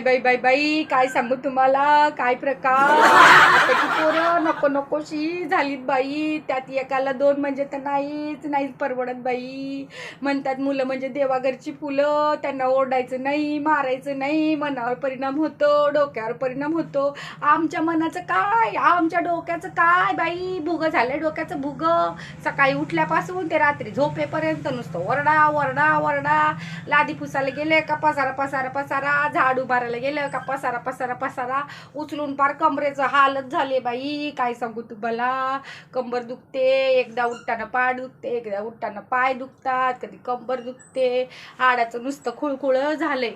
बाई बाई बाई काय सांगू तुम्हाला, काय प्रकार. आताची पोरं नको नकोशी झालीत बाई. त्यात एकाला दोन म्हणजे तर नाहीच परवडत बाई. म्हणतात मुलं म्हणजे देवाघरची फुलं, त्यांना ओरडायचं नाही, मारायचं नाही, मनावर परिणाम होतो, डोक्यावर परिणाम होतो. आमच्या मनाचं काय, आमच्या डोक्याचं काय बाई. भुगं झालंय डोक्याचं भुगं. सकाळी उठल्यापासून ते रात्री झोपेपर्यंत नुसतं वरडा वरडा वरडा. लादी पुसायला गेले का पसारा पसारा पसारा, झाडू मारायला गेलं का पसारा पसारा पसारा. उचलून पार कमरेचं हालत झाले बाई. काय सांगू तुम्हाला. कंबर दुखते, एकदा उठताना पाय दुखते, एकदा उठताना पाय दुखतात, कधी कंबर दुखते, हाडाचं नुसतं खुळखुळ झालंय.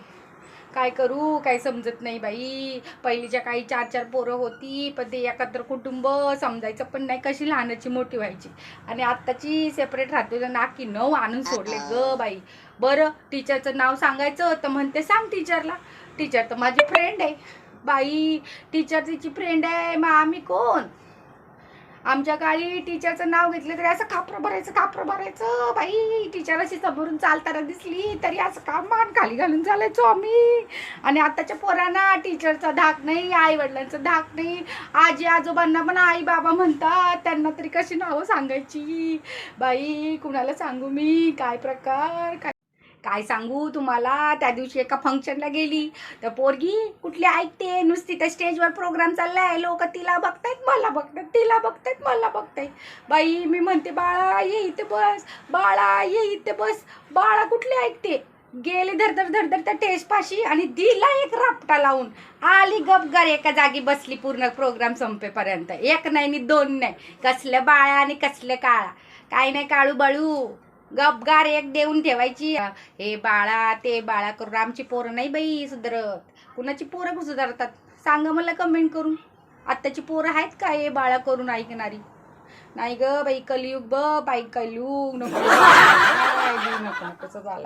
काय करू काय समजत नाही बाई. पहिलीच्या काही 4-4 पोरं होती, पण ते एकत्र कुटुंब समजायचं पण नाही, कशी लहानाची मोठी व्हायची. आणि आत्ताची सेपरेट राहते, नाकी 9 आणून सोडले ग बाई. बरं टीचरचं नाव सांगायचं तर म्हणते सांग टीचरला. टीचर तर माझी फ्रेंड आहे बाई. टीचर तिची फ्रेंड आहे, मग आम्ही कोण. आमच्या काळी टीचरचं नाव घेतलं तरी असं खापरं भरायचं बाई. टीचर अशी समोरून चालताना दिसली तरी असं काम मान खाली घालून चालायचो आम्ही. आणि आताच्या पोरांना टीचरचा धाक नाही, आई वडिलांचा धाक नाही. आजी आजोबांना पण आई बाबा म्हणतात, त्यांना तरी कशी नावं सांगायची बाई. कुणाला सांगू मी, काय प्रकार. काय सांगू तुम्हाला. त्या दिवशी एका फंक्शनला गेली तर पोरगी कुठली ऐकते नुसती. त्या स्टेजवर प्रोग्राम चाललाय, लोक तिला बघतायत मला बघतायत, तिला बघतायत मला बघतायत बाई. मी म्हणते बाळा ये इथे बस, बाळा ये इथे बस. बाळा कुठली ऐकते. गेले धरधर त्या टेस्टपाशी आणि दिला एक रापटा लावून. आली गपगार एका जागी बसली पूर्ण प्रोग्राम संपेपर्यंत. एक नाही नि दोन नाही, कसलं बाळा आणि कसलं काळा. काय नाही काळू बाळू, गपगार एक देऊन ठेवायची. हे बाळा ते बाळा करून आमची पोरं नाही बाई सुधरत. कुणाची पोरं सुधारतात सांगा मला कमेंट करून. आत्ताची पोरं आहेत का हे बाळा करून ऐकणारी. नाही ग बाई. कलियुग बाई, कलियुग नको नको नको झालाय.